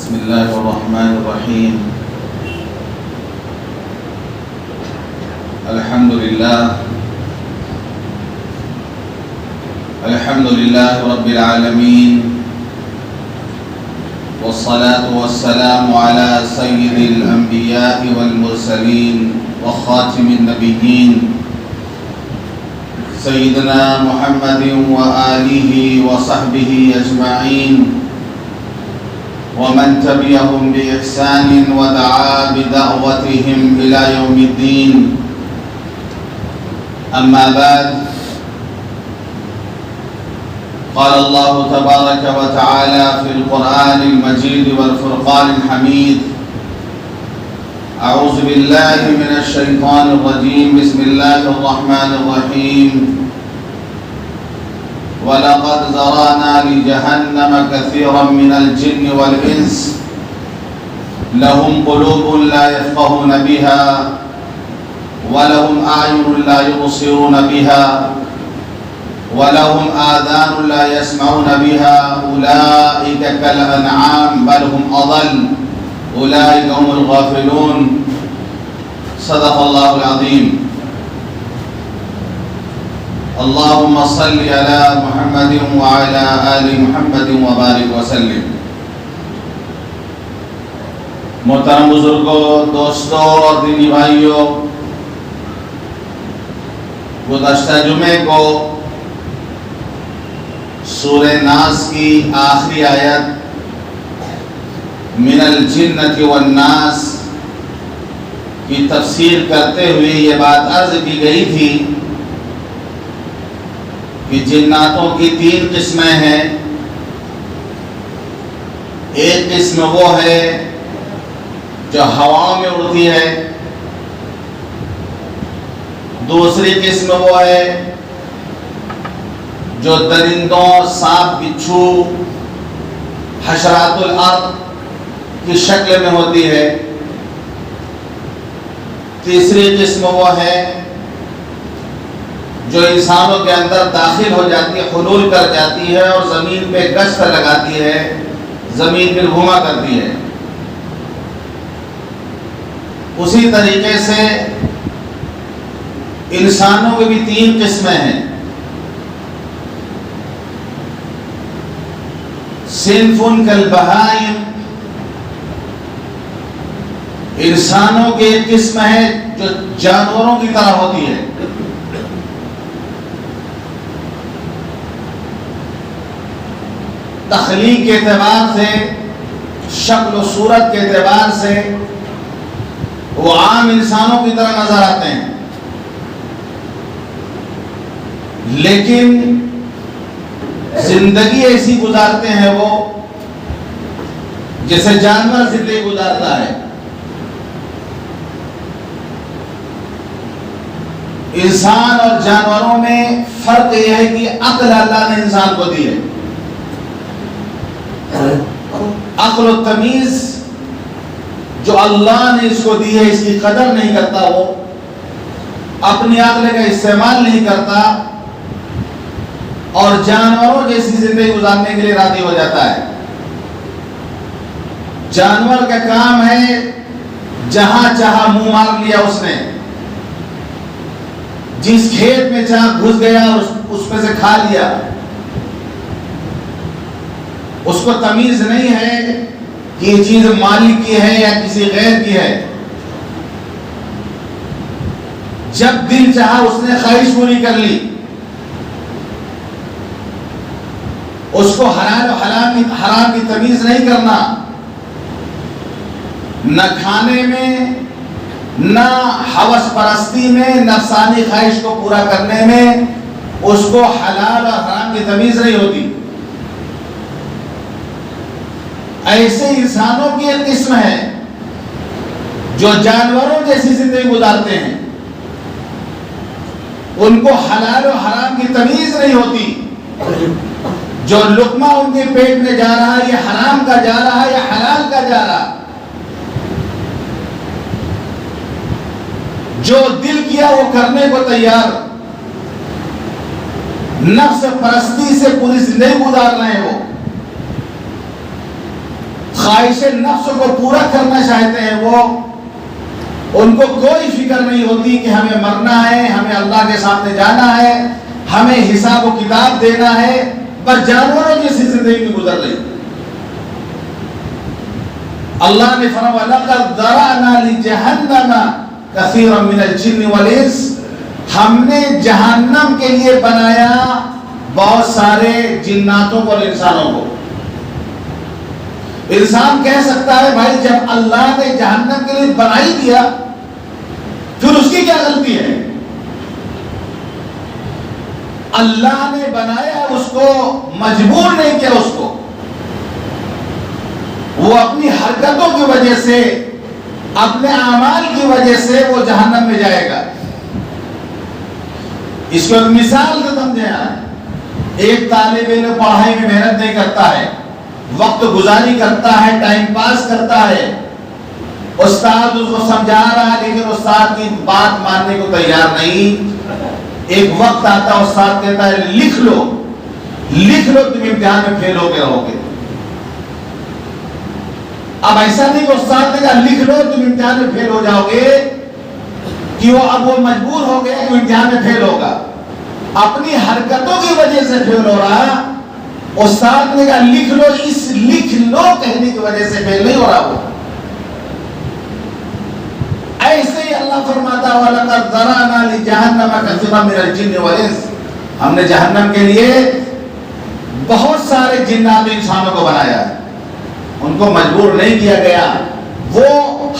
بسم الله الرحمن الرحيم. الحمد لله رب العالمين، والصلاة والسلام على سيد الأنبياء والمرسلين وخاتم النبيين سيدنا محمد وآله وصحبه أجمعين، ومن تبعهم بإحسان ودعا بدعوتهم إلى يوم الدين. أما بعد، قال الله تبارك وتعالى في القرآن المجيد والفرقان الحميد: أعوذ بالله من الشيطان الرجيم، بسم الله الرحمن الرحيم. وَلَقَدْ ذَرَأْنَا لِجَهَنَّمَ كَثِيرًا مِنَ الْجِنِّ وَالْإِنسِ لَهُمْ قُلُوبٌ لَا يَفْقَهُونَ بِهَا وَلَهُمْ أَعْيُنٌ لَا يُبْصِرُونَ بِهَا وَلَهُمْ آذَانٌ لَا يَسْمَعُونَ بِهَا أُولَئِكَ كَالْأَنْعَامِ بَلْ هُمْ أَضَلُّ أُولَئِكَ هُمُ الْغَافِلُونَ. صدق اللہ العظیم. اللہم صلی علی محمد وعلی آل محمد وبارک وسلم. محترم بزرگوں، دوستوں اور دینی بھائیوں، گزشتہ جمعے کو سورہ ناس کی آخری آیت من الجنۃ والناس کی تفسیر کرتے ہوئے یہ بات عرض کی گئی تھی کہ جناتوں کی 3 قسمیں ہیں. ایک قسم وہ ہے جو ہواؤں میں اڑتی ہے، دوسری قسم وہ ہے جو درندوں، سانپ، بچھو، حشرات الارض کی شکل میں ہوتی ہے، تیسری قسم وہ ہے جو انسانوں کے اندر داخل ہو جاتی ہے، حلول کر جاتی ہے اور زمین پہ گشت لگاتی ہے، زمین پہ گھوما کرتی ہے. اسی طریقے سے انسانوں کی بھی 3 قسمیں ہیں. صنف کالبہائم، انسانوں کی ایک قسم ہے جو جانوروں کی طرح ہوتی ہے. تخلیق کے اعتبار سے، شکل و صورت کے اعتبار سے وہ عام انسانوں کی طرح نظر آتے ہیں، لیکن زندگی ایسی گزارتے ہیں وہ جیسے جانور زندگی گزارتا ہے. انسان اور جانوروں میں فرق یہ ہے کہ عقل اللہ نے انسان کو دی ہے. عقل و تمیز جو اللہ نے اس کو دی ہے، اس کی قدر نہیں کرتا، وہ اپنی عقل کا استعمال نہیں کرتا اور جانوروں جیسی زندگی گزارنے کے لیے راضی ہو جاتا ہے. جانور کا کام ہے جہاں چاہا منہ مار لیا اس نے، جس کھیت میں چاہا گھس گیا اور اس میں سے کھا لیا. اس کو تمیز نہیں ہے کہ یہ چیز مالک کی ہے یا کسی غیر کی ہے. جب دل چاہا اس نے خواہش پوری کر لی. اس کو حلال و حرام کی تمیز نہیں کرنا، نہ کھانے میں، نہ ہوس پرستی میں، نفسانی خواہش کو پورا کرنے میں اس کو حلال اور حرام کی تمیز نہیں ہوتی. ایسے انسانوں کی ایک قسم ہے جو جانوروں جیسی زندگی گزارتے ہیں، ان کو حلال و حرام کی تمیز نہیں ہوتی. جو لقمہ ان کے پیٹ میں جا رہا ہے یہ حرام کا جا رہا ہے یا حلال کا جا رہا. جو دل کیا وہ کرنے کو تیار، نفس پرستی سے پوری زندگی گزار رہے ہیں وہ. خواہش نفس کو پورا کرنا چاہتے ہیں، وہ ان کو کوئی فکر نہیں ہوتی کہ ہمیں مرنا ہے، ہمیں اللہ کے سامنے جانا ہے، ہمیں حساب و کتاب دینا ہے، پر جانوروں جیسی زندگی میں گزر رہی۔ اللہ نے فرمایا لَقَدْ ذَرَأْنَا لِجَهَنَّمَ كَثِيرًا مِنَ الْجِنِّ وَالْإِنسِ، ہم نے جہنم کے لیے بنایا بہت سارے جناتوں کو اور انسانوں کو۔ انسان کہہ سکتا ہے بھائی جب اللہ نے جہنم کے لیے بنا ہی دیا پھر اس کی کیا غلطی ہے؟ اللہ نے بنایا، اس کو مجبور نہیں کیا، اس کو وہ اپنی حرکتوں کی وجہ سے، اپنے اعمال کی وجہ سے وہ جہنم میں جائے گا۔ اس کو ایک مثال سے سمجھیں آپ، ایک طالب علم پڑھائی میں محنت نہیں کرتا ہے، وقت گزاری کرتا ہے، ٹائم پاس کرتا ہے، استاد اس کو سمجھا رہا ہے لیکن استاد کی بات ماننے کو تیار نہیں۔ ایک وقت آتا ہے استاد کہتا ہے لکھ لو تم امتحان میں فیل ہو کے رہو گے۔ اب ایسا نہیں کہ استاد نے کہا لکھ لو تم امتحان میں فیل ہو جاؤ گے، کہ اب وہ مجبور ہو گیا کہ امتحان میں فیل ہوگا، اپنی حرکتوں کی وجہ سے فیل ہو رہا۔ استاد نے کہا لکھ لو، اس لکھ لو کہنے کی وجہ سے فیل نہیں ہو رہا وہ۔ ایسے ہی اللہ فرماتا ہے وَلَقَدْ ذَرَأْنَا لِجَهَنَّمَ كَثِيرًا مِنَ الْجِنِّ وَالْإِنسِ، ہم نے جہنم کے لیے بہت سارے جنات انسانوں کو بنایا ہے، ان کو مجبور نہیں کیا گیا، وہ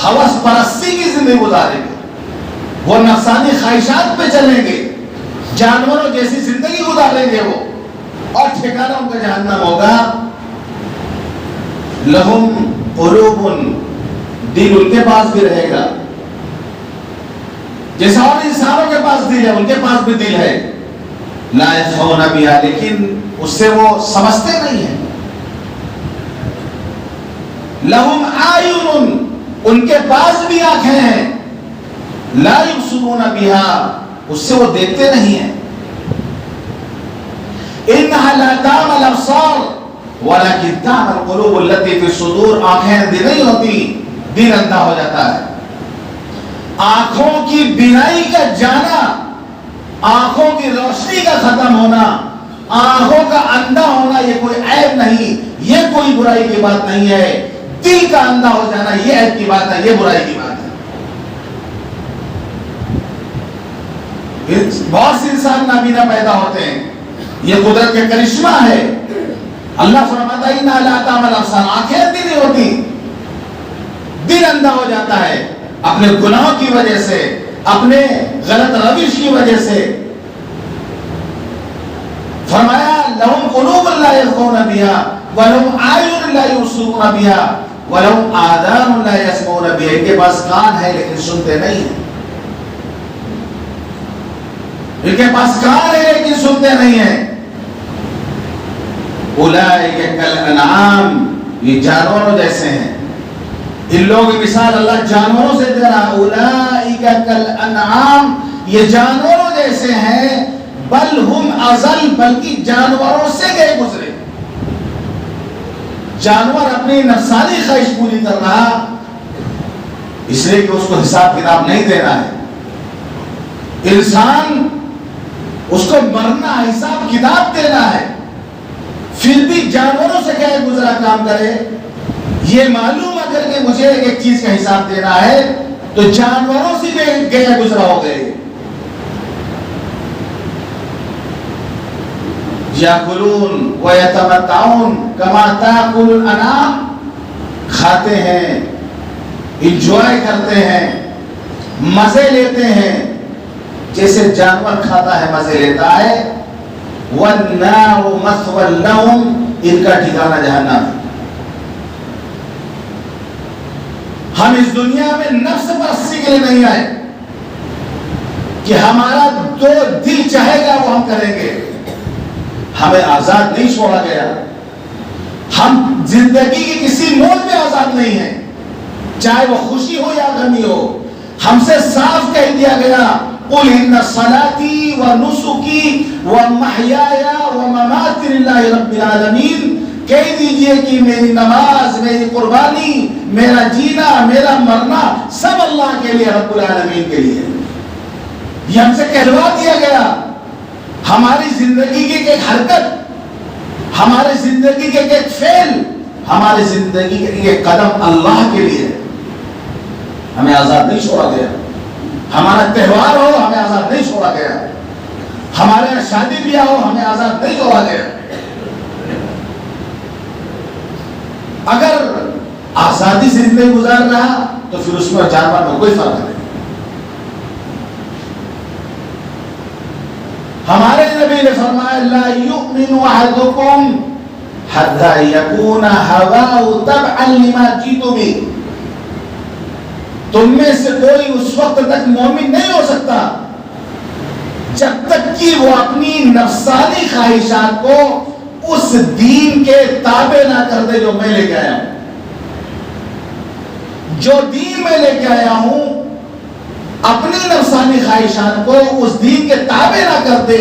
ہوس پرستی کی زندگی گزاریں گے، وہ نفسانی خواہشات پہ چلیں گے، جانوروں جیسی زندگی گزاریں گے وہ، اور ٹھکانہ ان کا جہنم ہوگا۔ لہم قلوب، دل ان کے پاس بھی رہے گا جیسا اور انسانوں کے پاس دل ہے، ان کے پاس بھی دل ہے، لا یفقہون بہا، لیکن اس سے وہ سمجھتے نہیں ہیں۔ لہم اعین، ان کے پاس بھی آنکھیں ہیں، لا یبصرون بہا، اس سے وہ دیکھتے نہیں ہیں۔ انہا لا تعمی الابصار ولکن تعمی القلوب التی فی الصدور، آنکھیں اندھی نہیں ہوتی، دل اندھا ہو جاتا ہے۔ آنکھوں کی بینائی کا جانا، آنکھوں کی روشنی کا ختم ہونا، آنکھوں کا اندھا ہونا یہ کوئی عیب نہیں، یہ کوئی برائی کی بات نہیں ہے۔ دل کا اندھا ہو جانا یہ عیب کی بات ہے، یہ برائی کی بات ہے۔ بہت سے انسان نابینا پیدا ہوتے ہیں، یہ قدرت کے کرشمہ ہے۔ اللہ فرماتا ہے انہا لا تعمی الابصار، آنکھیں اندھی نہیں ہوتی، دل اندھا ہو جاتا ہے اپنے گناہوں کی وجہ سے، اپنے غلط روش کی وجہ سے۔ فرمایا لہم قلوب لا یفقہون بہا ولہم اعین لا یبصرون بہا ولہم آذان لا یسمعون بہا، ان کے پاس کان ہے لیکن سنتے نہیں ہیں، ان کے پاس کان ہے لیکن سنتے نہیں ہیں۔ اولئک کالانعام، یہ جانوروں جیسے ہیں۔ ان لوگوں کی مثال اللہ جانوروں سے دے رہا، اولئک کالانعام، یہ جانوروں جیسے ہیں، بل ہم اضل، بلکہ جانوروں سے گئے گزرے۔ جانور اپنی نفسانی خواہش پوری کر رہا، اس لیے کہ اس کو حساب کتاب نہیں دینا ہے۔ انسان اس کو مرنا، حساب کتاب دینا ہے، پھر بھی جانوروں سے گئے گزرا کام کرے۔ یہ معلوم اگر کہ مجھے ایک چیز کا حساب دینا ہے تو جانوروں سے بھی گیا گزرا ہو گئے۔ یاکلون ویتمتعون کما تاکل الانعام، کھاتے ہیں، انجوائے کرتے ہیں، مزے لیتے ہیں جیسے جانور کھاتا ہے، مزے لیتا ہے۔ والنار مثوى لهم، ان کا ٹھکانہ جہنم ہے۔ ہم اس دنیا میں نفس پرستی کے لیے نہیں آئے کہ ہمارا جو دل چاہے گا وہ ہم کریں گے، ہمیں آزاد نہیں چھوڑا گیا، ہم زندگی کی کسی موڑ میں آزاد نہیں ہیں، چاہے وہ خوشی ہو یا غمی ہو۔ ہم سے صاف کہہ دیا گیا قل ان صلاتي ونسكي ومحياي ومماتي لله رب العالمين، کہہ دیجئے کہ میری نماز، میری قربانی، میرا جینا، میرا مرنا سب اللہ کے لیے، رب العالمین کے لیے۔ یہ ہم سے کہلوا دیا گیا۔ ہماری زندگی کی ایک حرکت، ہماری زندگی کے ایک فعل، ہماری زندگی کے ایک قدم اللہ کے لیے۔ ہمیں آزاد نہیں چھوڑا گیا۔ ہمارا تہوار ہو، ہمیں آزاد نہیں چھوڑا گیا۔ ہمارے یہاں شادی بیاہ ہو، ہمیں آزاد نہیں چھوڑا گیا۔ اگر آزادی سے زندگی گزار رہا تو پھر اس میں اور جانور میں کوئی فرق نہیں۔ ہمارے نبی نے فرمایا لا یؤمن احدکم حتی یکون ہواہ تبعا لما جئت بہ۔ تم میں سے کوئی اس وقت تک مومن نہیں ہو سکتا جب تک کہ وہ اپنی نفسانی خواہشات کو اس دین کے تابع نہ کر دے جو میں لے کے آیا ہوں۔ جو دین میں لے کے آیا ہوں اپنی نفسانی خواہشات کو اس دین کے تابع نہ کر دے،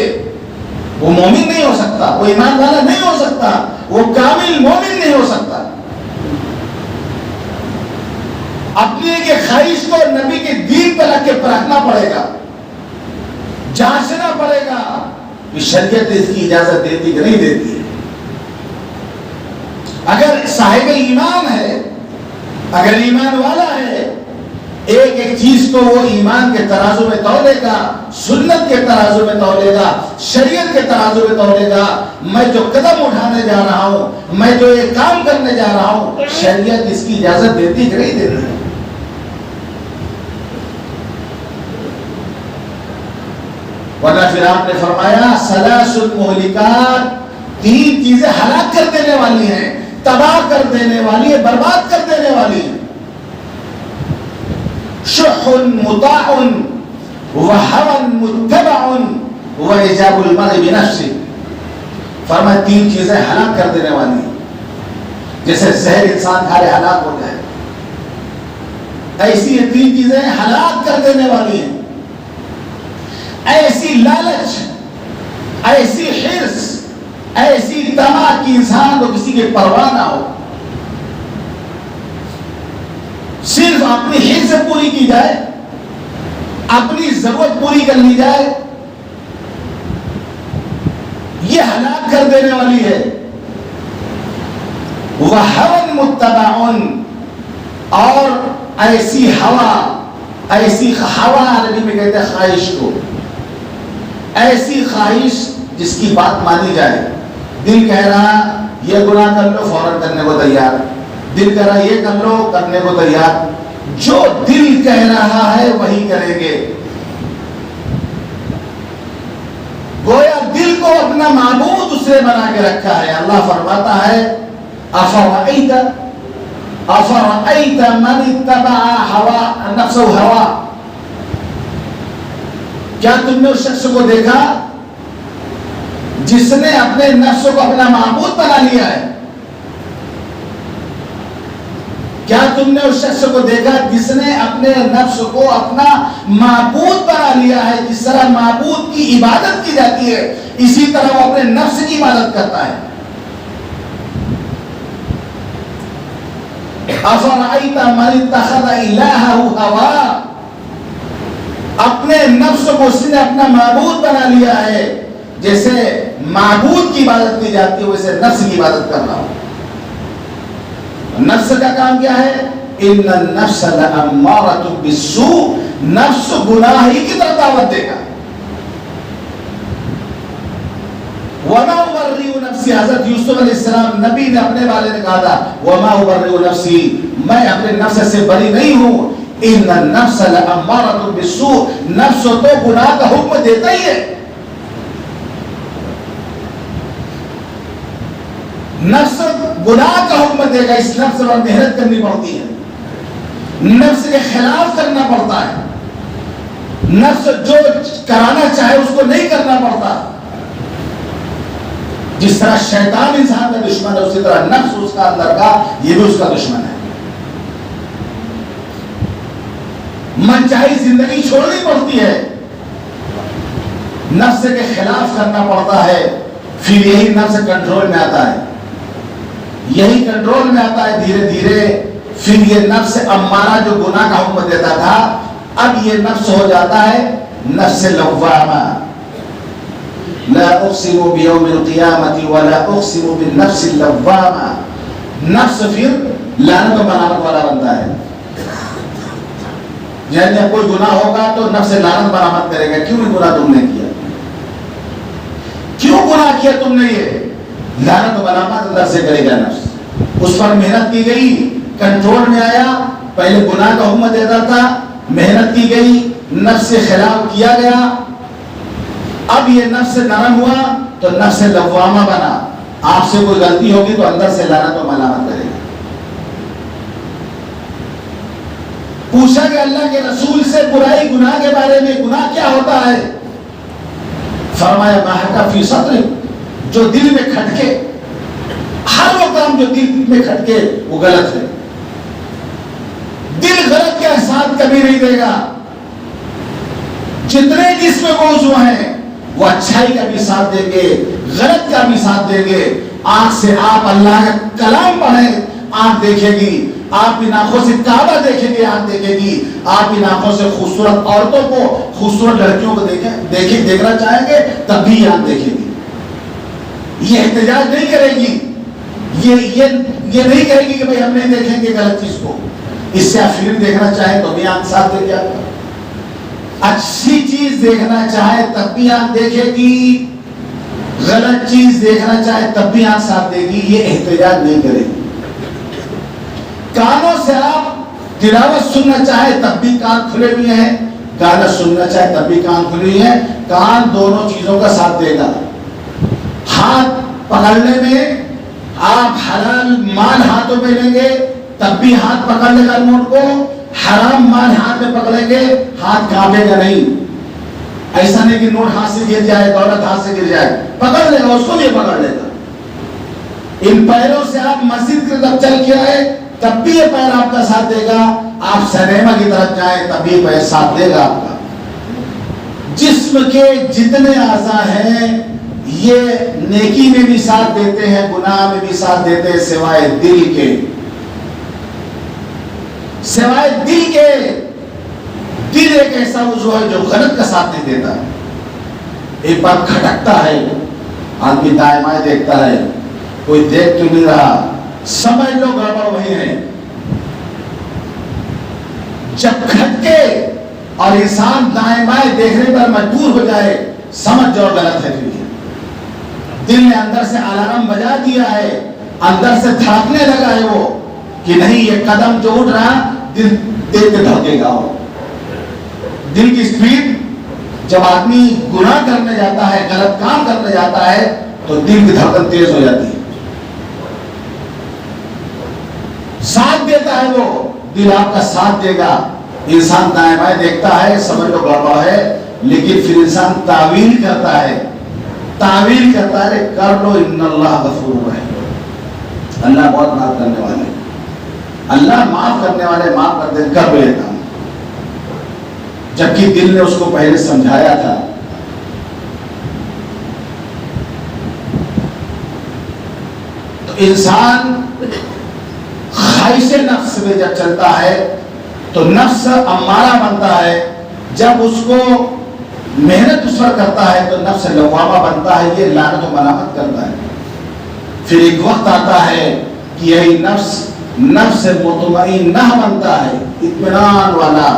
وہ مومن نہیں ہو سکتا، وہ ایمان والا نہیں ہو سکتا، وہ کامل مومن نہیں ہو سکتا۔ اپنی ایک خواہش کو نبی کے دین پر رکھ کے پرکھنا پڑے گا، جانچنا پڑے گا کہ شریعت اس کی اجازت دیتی کہ نہیں دیتی ہے۔ اگر صاحب ایمان ہے، اگر ایمان والا ہے، ایک ایک چیز کو وہ ایمان کے ترازو میں تولے گا، سنت کے ترازو میں تولے گا، شریعت کے ترازو میں تولے گا۔ میں جو قدم اٹھانے جا رہا ہوں، میں جو ایک کام کرنے جا رہا ہوں، شریعت اس کی اجازت دیتی کہ نہیں دیتی؟ ورنہ پھر آپ نے فرمایا ثلاث مہلکات، تین چیزیں ہلاک کر دینے والی ہیں، تباہ کر دینے والی ہیں، برباد کر دینے والی ہیں۔ شح مطاع وہوى متبع واعجاب المرء بنفسه۔ فرمایا تین چیزیں ہلاک کر دینے والی ہیں، جیسے زہر انسان کھا لے ہلاک ہو جائے، ایسی یہ تین چیزیں ہلاک کر دینے والی ہیں۔ ایسی لالچ، ایسی حرص، ایسی طمع کہ انسان کو کسی کی پرواہ نہ ہو، صرف اپنی حرص پوری کی جائے، اپنی ضرورت پوری کر لی جائے، یہ ہلاک کر دینے والی ہے۔ وَهَوًى مُتَّبَعٌ، اور ایسی ہوا، ایسی ہوا عربی میں کہتے ہیں خواہش کو، ایسی خواہش جس کی بات مانی جائے۔ دل کہہ رہا یہ گناہ کر لو، فوراً کرنے کو تیار، دل کہہ رہا یہ کر لو، کرنے کو تیار۔ جو دل کہہ رہا ہے وہی کریں گے۔ گویا دل کو اپنا معبود اس نے بنا کے رکھا ہے۔ اللہ فرماتا ہے افرأیت من اتبع نفسہ ہوا، کیا تم نے اس شخص کو دیکھا جس نے اپنے نفس کو اپنا معبود بنا لیا ہے؟ کیا تم نے اس شخص کو دیکھا جس نے اپنے نفس کو اپنا معبود بنا لیا ہے؟ جس طرح معبود کی عبادت کی جاتی ہے اسی طرح وہ اپنے نفس کی عبادت کرتا ہے۔ افرأیت من اتخذ الہہ ہوا، اپنے نفس کو اس نے اپنا معبود بنا لیا ہے۔ جیسے معبود کی عبادت کی جاتی ہے ویسے نفس کی عبادت کرنا ہو۔ نفس کا کام کیا ہے؟ ان النفس لامارۃ بالسوء، نفس گناہ ہی کی طرف دعوت دے گا۔ وما ابرئ نفسی، حضرت یوسف علیہ السلام نبی نے اپنے بارے میں کہا تھا وما ابرئ نفسی، میں اپنے نفس سے بری نہیں ہوں۔ ان النفس لامارۃ بالسوء، نفس تو گناہ کا حکم دیتا ہی ہے۔ نفس گناہ کا حکم دے گا، اس نفس پر محنت کرنی پڑتی ہے، نفس کے خلاف کرنا پڑتا ہے، نفس جو کرانا چاہے اس کو نہیں کرنا پڑتا۔ جس طرح شیطان انسان کا دشمن ہے اسی طرح نفس اس کا اندر کا یہ بھی اس کا دشمن ہے۔ من چاہی زندگی چھوڑنی پڑتی ہے، نفس کے خلاف کرنا پڑتا ہے، پھر یہی نفس کنٹرول میں آتا ہے۔ یہی کنٹرول میں آتا ہے دھیرے دھیرے. پھر یہ نفس امارہ جو گناہ کا حکم دیتا تھا اب یہ نفس ہو جاتا ہے نفس لوامہ. لا اقسم بیوم القیامت ولا اقسم بالنفس اللوامہ. نفس پھر لعنت و ملامت والا بنتا ہے. یعنی جب کوئی گناہ ہوگا تو نفس لعنت ملامت کرے گا, کیوں یہ گناہ تم نے کیا, کیوں گناہ کیا تم نے, یہ لعنت و ملامت اندر سے کرے گا نفس. اس پر محنت کی گئی, کنٹرول میں آیا, پہلے گناہ کا حکم دیتا تھا, محنت کی گئی, نفس سے خلاف کیا گیا, اب یہ نفس نرم ہوا تو نفس لوامہ بنا. آپ سے کوئی غلطی ہوگی تو اندر سے لعنت و ملامت کرے گا. پوچھا کہ اللہ کے رسول سے برائی گناہ کے بارے میں, گناہ کیا ہوتا ہے؟ فرمایا ما حک فی صدر, جو دل میں کھٹکے. ہر وہ کام جو دل میں کھٹکے وہ غلط ہے. دل غلط کے احساس کبھی نہیں دے گا. جتنے جسم کو عضو ہیں وہ اچھائی کا بھی ساتھ دیں گے, غلط کا بھی ساتھ دیں گے. آنکھ سے آپ اللہ کا کلام پڑھیں, آنکھ دیکھے گی. آپ ان آنکھوں سے کعبہ دیکھیں گے, آنکھ دیکھے گی. آپ ان آنکھوں سے خوبصورت عورتوں کو, خوبصورت لڑکیوں کو دیکھنا چاہیں گے تب بھی آنکھ دیکھے گی. یہ احتجاج نہیں کرے گی, یہ نہیں کہے گی کہ بھئی ہم نہیں دیکھیں گے غلط چیز کو. اس سے آپ فلم دیکھنا چاہیں تو بھی آنکھ ساتھ دے گی. اچھی چیز دیکھنا چاہے تب بھی آنکھ دیکھے گی, غلط چیز دیکھنا چاہے تب بھی آنکھ ساتھ دے گی. یہ احتجاج نہیں کرے گی. کانوں سے آپ تلاوت سننا چاہے تب بھی کان کھلے ہوئے ہیں, گانا سننا چاہے تب بھی کان کھلے ہوئے ہیں. کان دونوں چیزوں کا ساتھ دے گا. ہاتھ پکڑنے میں آپ حلال مال ہاتھوں میں لیں گے تب بھی ہاتھ پکڑ لے گا نوٹ کو. حرام مال ہاتھ میں پکڑیں گے ہاتھ کانپے گا نہیں. ایسا نہیں کہ نوٹ ہاتھ سے گر جائے, دولت ہاتھ سے گر جائے, پکڑ لے گا, اس کو بھی پکڑ لے گا. ان پیروں سے آپ مسجد کی طرف چل کے آئے تب بھی یہ پیر آپ کا ساتھ دے گا. آپ سنیما کی طرف جائیں تب بھی پیر ساتھ دے گا آپ کا. جسم کے جتنے اعضاء ہیں یہ نیکی میں بھی ساتھ دیتے ہیں, گناہ میں بھی ساتھ دیتے ہیں, سوائے دل کے. سوائے دل کے. دل ایک ایسا عضو ہے جو غلط کا ساتھ نہیں دیتا. ایک بار کھٹکتا ہے, آدمی دائیں بائیں دیکھتا ہے, کوئی دیکھ تو نہیں رہا, سمجھ لو گڑبڑ وہی ہے. جب کھٹکے اور انسان دائیں بائیں دیکھنے پر مجبور ہو جائے سمجھ جاؤ غلط ہے. پھر دل نے اندر سے الارم بجا دیا ہے, اندر سے دھڑکنے لگا ہے وہ کہ نہیں یہ قدم جو اٹھ رہا دل دیکھ کے دھڑکے گا. دل کی سپیڈ جب آدمی گناہ کرنے جاتا ہے, غلط کام کرنے جاتا ہے تو دل کی دھڑکن تیز ہو جاتی ہے. ساتھ دیتا ہے وہ, دل آپ کا ساتھ دے گا. انسان دائیں بائیں دیکھتا ہے, سمجھ لو گڑبڑ ہے, لیکن پھر انسان تعویل کرتا ہے, تعویل کرتا ہے کر لو ان اللہ غفور رحیم. اللہ بہت معاف کرنے والے, اللہ معاف کرنے والے, معاف کر دے, کر لو یہ کام. جبکہ دل نے اس کو پہلے سمجھایا تھا. تو انسان خواہش نفس میں جب چلتا ہے تو نفس امارہ بنتا ہے. جب اس کو محنت اس پر کرتا ہے تو نفس لوامہ بنتا ہے, یہ لعنت و ملامت کرتا ہے. پھر ایک وقت آتا ہے کہ یہی نفس مطمئنہ بنتا ہے, اطمینان والا,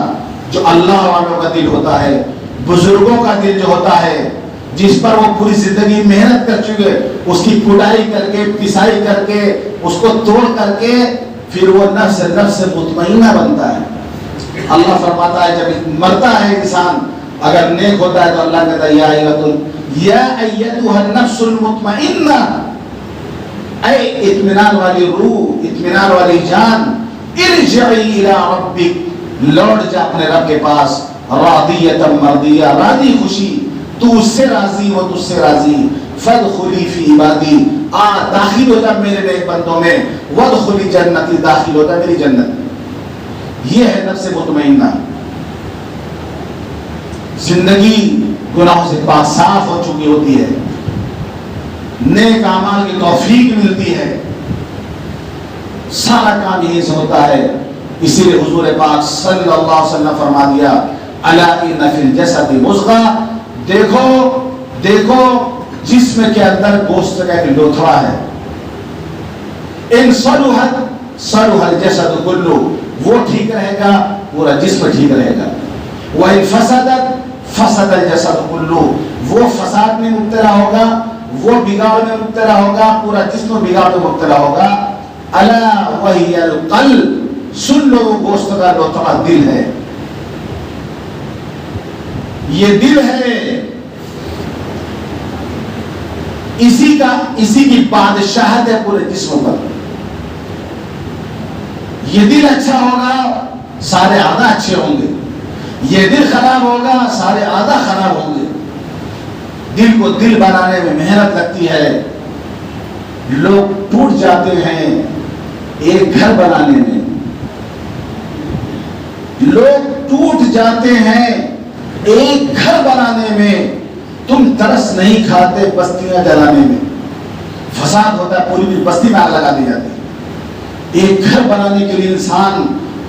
جو اللہ والوں کا دل ہوتا ہے, بزرگوں کا دل جو ہوتا ہے, جس پر وہ پوری زندگی محنت کر چکے, اس کی کٹائی کر کے, پسائی کر کے, اس کو توڑ کر کے پھر وہ نفس مطمئنہ بنتا ہے. اللہ فرماتا ہے جب مرتا ہے انسان, اگر نیک ہوتا ہے تو اللہ کہتا ہے یا ایتھا النفس المطمئنہ, اے اطمینان والی روح, اطمینان والی جان, ارجعی الی ربک, لوٹ جا اپنے رب کے پاس, راضیۃ مرضیہ, راضی خوشی, تو اس سے راضی ہو, تو اس سے راضی, فادخلی فی عبادی, داخل ہو جا میرے نیک بندوں میں, وادخلی جنتی, داخل ہو جا میری جنت میں. یہ ہے نفس مطمئنہ. زندگی گناہوں سے پاک صاف ہو چکی ہوتی ہے, نیک اعمال کی توفیق ملتی ہے, سارا کام یہیں سے ہوتا ہے. اسی لیے حضور پاک صلی اللہ علیہ وسلم فرما دیا الا ان فی الجسد مضغہ، دیکھو دیکھو جسم کے اندر گوشت کا ایک لوتھڑا ہے. ان صلحت صلح الجسد کلہ، وہ ٹھیک رہے گا پورا جسم ٹھیک رہے گا. وان فسدت فسد الجسد کلہ، وہ فساد میں مبتلا ہوگا، وہ بگاڑ میں مبتلا ہوگا، پورا جسم بگاڑ میں مبتلا ہوگا. الا وہی القلب، سن لو گوشت کا لوتھڑا دل ہے. یہ دل ہے، اسی کی بادشاہت ہے پورے جسم پر. یہ دل اچھا ہوگا سارے اعضاء اچھے ہوں گے، یہ دل خراب ہوگا سارے اعضاء خراب ہوں گے. دل کو دل بنانے میں محنت لگتی ہے. لوگ ٹوٹ جاتے ہیں ایک گھر بنانے میں، لوگ ٹوٹ جاتے ہیں ایک گھر بنانے میں. تم ترس نہیں کھاتے بستیاں جلانے میں. فساد ہوتا ہے، پوری بستی میں آگ لگا دی جاتی ہے. ایک گھر بنانے کے لیے انسان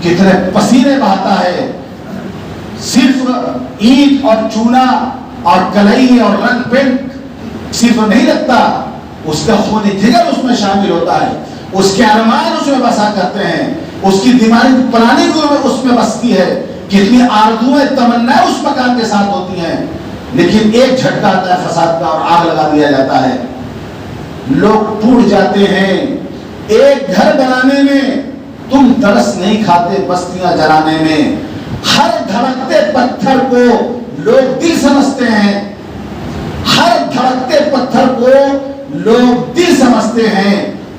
کتنے پسینے بہاتا ہے. صرف اینٹ اور چونا اور کلئی اور رنگ پینٹ صرف نہیں لگتا، اس کا خون جگر اس میں شامل ہوتا ہے. اس کے ارمان اس میں بسا کرتے ہیں، اس کی دماغی پلاننگ اس میں بستی ہے. کتنی آرزویں تمنائیں اس مکان کے ساتھ ہوتی ہیں، لیکن ایک جھٹکا آتا ہے فساد کا اور آگ لگا دیا جاتا ہے. لوگ ٹوٹ جاتے ہیں ایک گھر بنانے میں. تم ترس نہیں کھاتے بستیاں جلانے میں. ہر دھڑکتے پتھر کو لوگ دل سمجھتے ہیں، ہر دھڑکتے پتھر کو لوگ دل سمجھتے ہیں.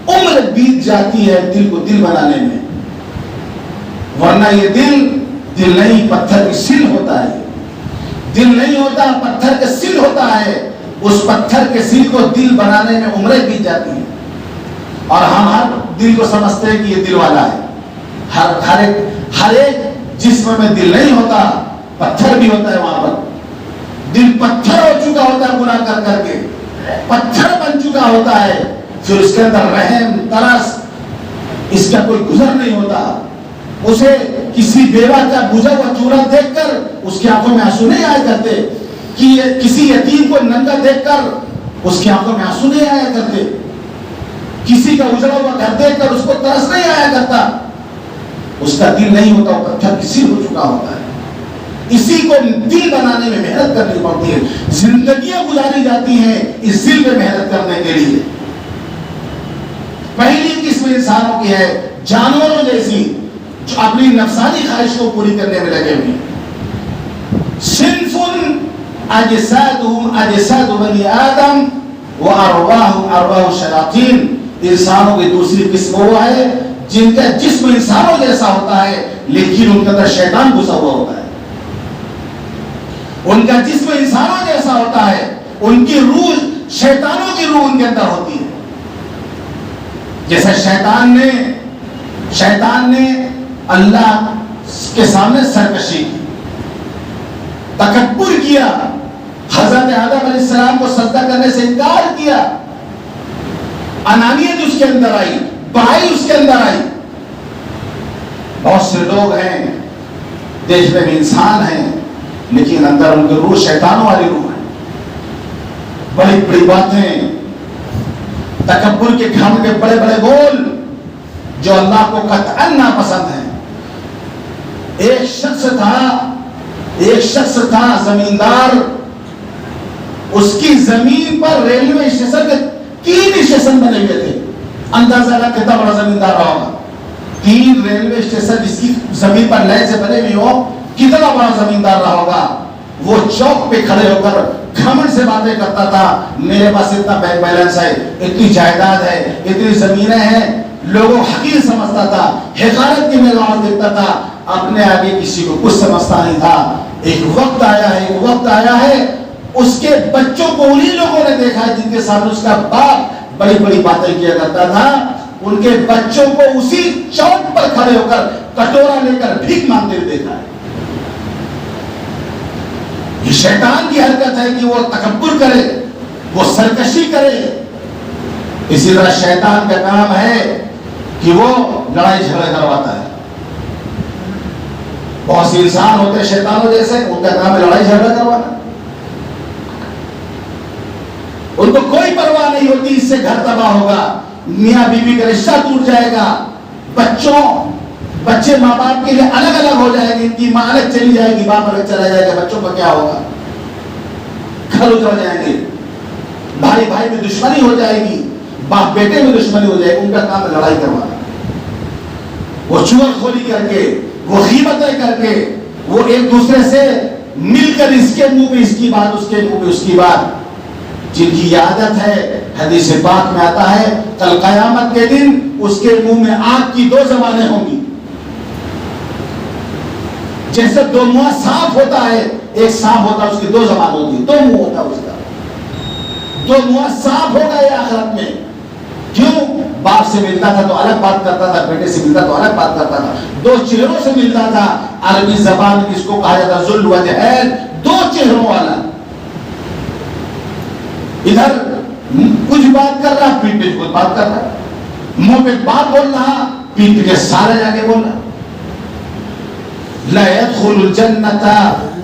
عمر بیت جاتی ہے دل کو دل بنانے میں، ورنہ یہ دل نہیں، پتھر کی سل ہوتا ہے. دل نہیں ہوتا، پتھر کے سل ہوتا ہے. اس پتھر کے سل کو دل بنانے میں عمریں بیت جاتی ہیں. اور ہم ہر دل کو سمجھتے ہیں کہ یہ دل والا ہے. ہر ایک جسم میں دل نہیں ہوتا، پتھر بھی ہوتا ہے. وہاں پر دل پتھر ہو چکا ہوتا ہے گناہ کر کر کے، پتھر بن چکا ہوتا ہے. پھر اس کے اندر رحم ترس اس کا کوئی گزر نہیں ہوتا. اسے کسی بیوہ کا بجھا ہوا چورا دیکھ کر اس کی آنکھوں میں آنسو نہیں آیا کرتے، کہ کسی یتیم کو ننگا دیکھ کر اس کی آنکھوں میں آنسو نہیں آیا کرتے، کسی کا اجڑا ہوا گھر دیکھ کر اس کو ترس نہیں آیا کرتا. اس کا دل نہیں ہوتا، وہ پتھر کی سل ہو چکا ہوتا ہے. اسی کو دل بنانے میں محنت کرنی پڑتی ہے. زندگیاں گزاری جاتی ہیں اس دل میں محنت کرنے کے لیے. پہلی قسم انسانوں کی ہے جانوروں جیسی، جو اپنی نفسانی خواہش کو پوری کرنے میں لگے ہوئے. صنف اجسادهم اجساد بنی آدم وارواحهم ارواح الشیاطین. انسانوں کی دوسری قسم وہ ہے جن کا جسم انسانوں جیسا ہوتا ہے لیکن ان کے اندر شیطان گھسا ہوا ہوتا ہے. ان کا جسم انسانوں جیسا ہوتا ہے، ان کی روح شیطانوں کی روح ان کے اندر ہوتی ہے. جیسے شیطان نے اللہ کے سامنے سرکشی کی، تکبر کیا، حضرت آدم علیہ السلام کو سجدہ کرنے سے انکار کیا. انانیت اس کے اندر آئی، بڑائی اس کے اندر آئی. بہت سے لوگ ہیں دیکھنے میں انسان ہیں لیکن اندر ان کی روح شیطانوں والی روح ہے. بڑی بڑی باتیں، تکبر کے گھمنڈ کے بڑے بڑے بول جو اللہ کو قطعاً ناپسند ہیں. ایک شخص تھا زمیندار. اس کی زمین پر ریلوے اسٹیشن کے 3 اسٹیشن بنے ہوئے تھے. اندازہ لگا کتنا بڑا زمیندار رہا ہوگا. 3 ریلوے اسٹیشن جس کی زمین پر لائن سے بنے ہوئے ہو، کتنا بڑا زمیندار رہا ہوگا. وہ چوک پہ کھڑے ہو کر گھمنڈ سے باتیں کرتا تھا، میرے پاس اتنا بینک بیلنس ہے، اتنی جائیداد ہے، اتنی زمینیں ہیں. لوگوں حقیر سمجھتا تھا، حقارت کی نگاہوں دیکھتا تھا، اپنے آگے کسی کو کچھ سمجھتا نہیں تھا. ایک وقت آیا ہے اس کے بچوں کو انہی لوگوں نے دیکھا ہے جن کے سامنے اس کا باپ بڑی بڑی باتیں کیا کرتا تھا. ان کے بچوں کو اسی چوک پر کھڑے ہو کر کٹورا لے کر بھیک مانگتے ہوئے دیکھا ہے. یہ شیطان کی حرکت ہے کہ وہ تکبر کرے، وہ سرکشی کرے. اسی طرح شیطان کا کام ہے کہ وہ لڑائی جھگڑا کرواتا ہے. بہت سے انسان ہوتے ہیں شیطانوں جیسے، ان کا کام ہے لڑائی جھگڑا کروانا. ان کو کوئی پرواہ نہیں ہوتی اس سے گھر تباہ ہوگا، میاں بیوی کا رشتہ ٹوٹ جائے گا، بچے ماں باپ کے لیے الگ الگ ہو جائیں گے، ان کی ماں الگ چلی جائے گی، باپ الگ چلا جائے گا، بچوں کا کیا ہوگا؟ گھر اجڑ جائیں گے، بھائی بھائی میں دشمنی ہو جائے گی، باپ بیٹے میں دشمنی ہو جائے گی. ان کا کام ہے لڑائی کروانا. وہ چغل خوری کر کے، وہ غیبتیں کر کے، وہ ایک دوسرے سے مل کر اس کے منہ پہ اس کی بات، اس کے منہ پہ اس کی بات، جن کی عادت ہے. حدیث پاک میں آتا ہے کل قیامت کے دن اس کے منہ میں آگ کی 2 زبانیں ہوں گی. جیسے 2 منہ سانپ ہوتا ہے، ایک سانپ ہوتا ہے اس کی 2 زبان ہوتی ہے، 2 منہ ہوتا ہے اس کا. 2 منہ سانپ ہوگا یہ آخرت میں. کیوں؟ باپ سے ملتا تھا تو الگ بات کرتا تھا، بیٹے سے ملتا تو الگ بات کرتا تھا، 2 چہروں سے ملتا تھا. عربی زبان میں اس کو کہا جاتا ذل وجہین، 2 چہروں والا. ادھر کچھ بات کر رہا، پیٹ پہ کچھ بات کر رہا، منہ پہ بات بول رہا، پیٹ کے سارے جا کے بول رہا. لا يدخل الجنت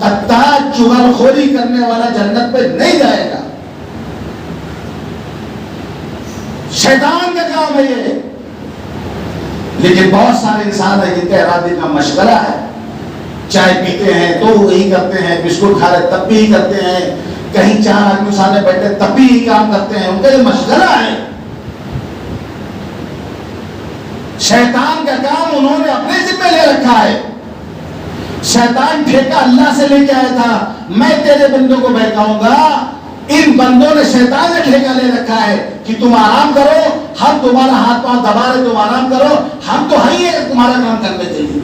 قطاع، چغل خوری کرنے والا جنت پہ نہیں جائے گا. شیطان کا کام ہے یہ. لیکن بہت سارے انسان ہیں جن کا ارادے کا مشغلہ ہے، چائے پیتے ہیں تو وہی کرتے ہیں، بسکٹ کھا رہے تب بھی ہی کرتے ہیں، کہیں 4 آدمی سامنے بیٹھے تب بھی ہی کام کرتے ہیں. ان کا یہ مشغلہ ہے. شیطان کا کام انہوں نے اپنے ذمہ لے رکھا ہے. شیطان ٹھیکہ اللہ سے لے کے آیا تھا، میں تیرے بندوں کو بہکاؤں گا. ان بندوں نے شیطان نے ٹھیکہ لے رکھا ہے کہ تم آرام کرو، ہم تمہارا ہاتھ پاؤں دبا رہے، تم آرام کرو، ہم تو ہیں تمہارا کام کرنے کے لیے.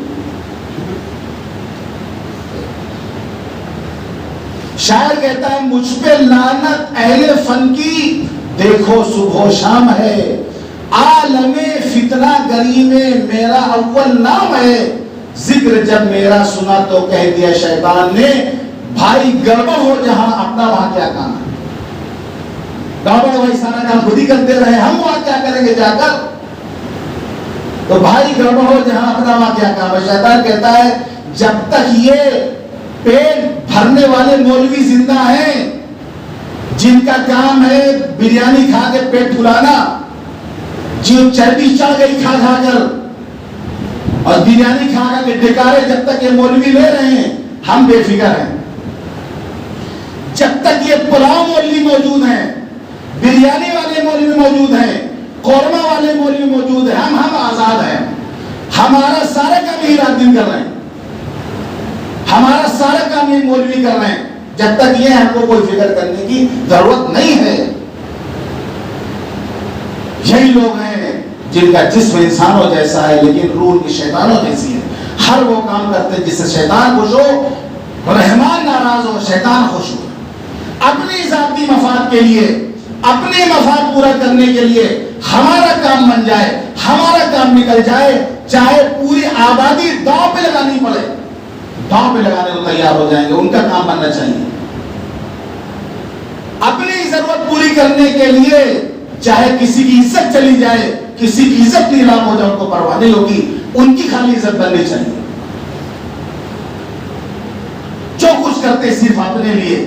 شاعر کہتا ہے مجھ پہ لعنت اہل فن کی، دیکھو صبح و شام ہے، عالم فتنہ گری میں میرا اول نام ہے. ذکر جب میرا سنا تو کہہ دیا شیطان نے، بھائی گڑبڑ ہو جہاں اپنا وہاں کیا کام ہے. گڑبڑ بھائی سارا کام خود ہی کرتے رہے، ہم وہاں کیا کریں گے جا کر؟ تو بھائی گڑبڑ ہو جہاں اپنا وہاں کیا کام ہے. شیطان کہتا ہے جب تک یہ پیٹ بھرنے والے مولوی زندہ ہیں، جن کا کام ہے بریانی کھا کے پیٹ پھلانا، جو چربی چڑھ گئی کھا کھا کر اور بریانی کھا کر کے ڈکارے، جب تک یہ مولوی لے رہے ہیں ہم بے فکر ہیں. جب تک یہ پلاؤ مولوی موجود ہیں، بریانی والے مولوی موجود ہیں، قورمہ والے مولوی موجود ہیں، ہم آزاد ہیں. ہمارا سارا کام یہی رات دن کر رہے ہیں، ہمارا سارا کام یہ مولوی کر رہے ہیں. جب تک یہ ہم کو کوئی فکر کرنے کی ضرورت نہیں ہے. یہی لوگ ہیں جن کا جسم انسانوں جیسا ہے لیکن روح کی شیطانوں جیسی ہے. ہر وہ کام کرتے ہیں جس سے شیطان خوش ہو، رحمان ناراض ہو، شیطان خوش ہو. اپنی ذاتی مفاد کے لیے، اپنے مفاد پورا کرنے کے لیے ہمارا کام بن جائے، ہمارا کام نکل جائے، چاہے پوری آبادی داؤ پہ لگانی پڑے، داؤ پہ لگانے کو تیار ہو جائیں گے. ان کا کام بننا چاہیے. اپنی ضرورت پوری کرنے کے لیے چاہے کسی کی عزت چلی جائے، کسی کی عزت نیلام ہو جائے، ان کو پرواہ نہیں ہوگی. ان کی خالی عزت بننی چاہیے. جو کچھ کرتے صرف اپنے لیے.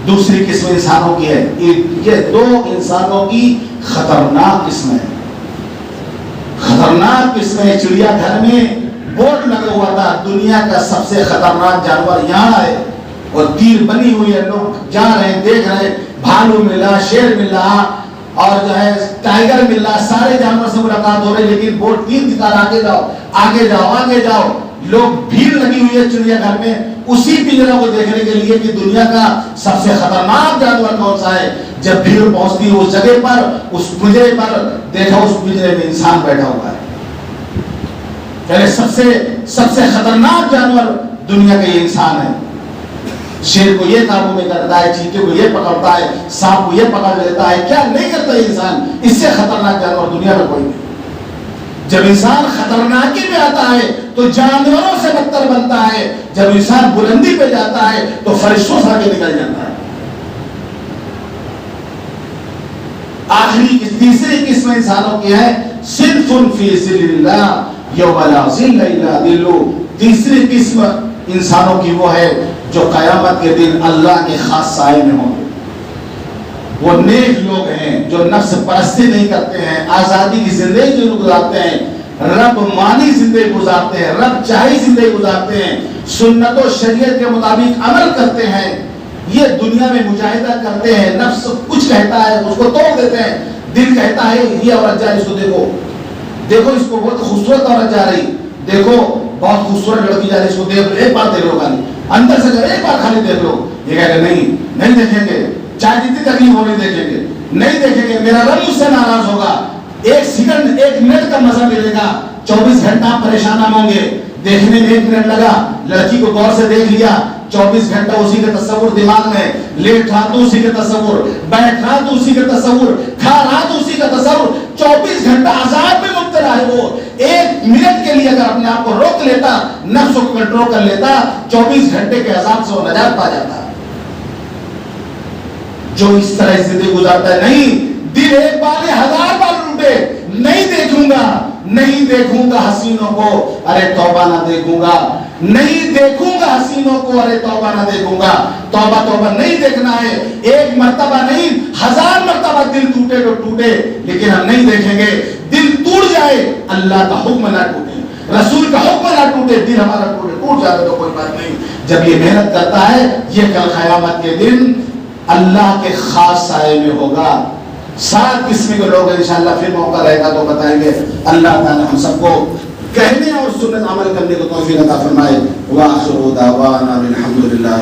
دوسری قسم انسانوں کی ہے، یہ 2 انسانوں کی خطرناک قسم ہے. خطرناک قسم ہے. چڑیا گھر میں بورڈ لگا ہوا تھا دنیا کا سب سے خطرناک جانور یہاں ہے، اور تیر بنی ہوئی ہے، لوگ جا رہے ہیں، دیکھ رہے ہیں، بھالو ملا، شیر ملا اور جو ہے ٹائیگر ملا، سارے جانور سے ملاقات ہو رہی ہے. لیکن بورڈ تیر دکھا رہا، آگے جاؤ آگے جاؤ آگے جاؤ. لوگ بھیڑ لگی ہوئی ہے چڑیا گھر میں اسی پنجرے کو دیکھنے کے لیے کہ دنیا کا سب سے خطرناک جانور کون سا ہے. جب بھیڑ پہنچتی ہے اس جگہ پر، اس پنجرے پر، دیکھا اس پنجرے میں انسان بیٹھا ہوا ہے. سب سے خطرناک جانور دنیا کا یہ انسان ہے. شیر کو یہ قابو میں کرتا ہے، چیتے کو یہ پکڑتا ہے، سانپ کو یہ پکڑ لیتا ہے. کیا نہیں کرتا یہ انسان؟ اس سے خطرناک جانور دنیا میں کوئی نہیں. جب انسان خطرناکی پہ آتا ہے تو جانوروں سے بدتر بنتا ہے. جب انسان بلندی پہ جاتا ہے تو فرشتوں سے آگے نکل جاتا ہے. آخری تیسری قسم انسانوں کی ہے صنف فی ظل اللہ یوم لا ظل الا ظلہ. تیسری قسم انسانوں کی وہ ہے جو قیامت کے دن اللہ کے خاص سائے میں ہوں گے. وہ نیک لوگ ہیں جو نفس پرستی نہیں کرتے ہیں, آزادی کی زندگی گزارتے ہیں, رب مانی زندگی گزارتے ہیں, رب چاہی زندگی گزارتے ہیں, سنت و شریعت کے مطابق عمل کرتے ہیں. یہ دنیا میں مجاہدہ کرتے ہیں, نفس کچھ کہتا ہے اس کو توڑ دیتے ہیں, دل کہتا ہے یہ عورت جا رہی, اس کو دیکھو دیکھو اس کو بہت خوبصورت عورت جا رہی, دیکھو بہت خوبصورت لڑکی جا رہی, اس کو دیکھ ایک بار دیکھ لو, خالی اندر سے ایک بار خالی دیکھ لو. یہ کہہ رہے نہیں دیکھیں گے, چاہے جتنی تکلیف ہو نہیں دیکھیں گے, نہیں دیکھیں گے, میرا رب مجھ سے ناراض ہوگا. ایک سیکنڈ ایک منٹ کا مزہ ملے گا, 24 گھنٹہ پریشان ہوں گے. دیکھنے میں 1 منٹ لگا, لڑکی کو غور سے دیکھ لیا, 24 گھنٹہ اسی کے تصور دماغ میں, لیٹ رہا تو اسی کے تصور, بیٹھ رہا تو اسی کے تصور, کھا رہا تو اسی کا تصور, 24 گھنٹہ عذاب میں مبتلا ہے. وہ 1 منٹ کے لیے اگر اپنے آپ کو روک لیتا, نفس کو کنٹرول کر لیتا, 24 گھنٹے کے عذاب سے وہ نجات پا جاتا. جو اس طرح زندگی گزارتا ہے, نہیں, دل ایک بار 1000 بار لوٹے, نہیں دیکھوں گا, نہیں دیکھوں گا حسینوں کو, ارے توبہ نہ دیکھوں گا, نہیں دیکھوں گا حسینوں کو, ارے توبہ نہ دیکھوں گا. توبہ توبہ نہیں دیکھنا ہے, 1 مرتبہ نہیں 1000 مرتبہ دل ٹوٹے تو ٹوٹے, لیکن ہم نہیں دیکھیں گے. دل ٹوٹ جائے, اللہ کا حکم نہ ٹوٹے, رسول کا حکم نہ ٹوٹے, دل ہمارا ٹوٹ جائے تو کوئی بات نہیں. جب یہ محنت کرتا ہے, یہ کل قیامت کے دن اللہ کے خاص سائے میں ہوگا. 7 قسم کے لوگ انشاءاللہ پھر موقع رہے گا تو بتائیں گے. اللہ تعالی ہم سب کو کہنے اور سنت عمل کرنے کو توفیق عطا فرمائے. وآخر دعوانا الحمد للہ.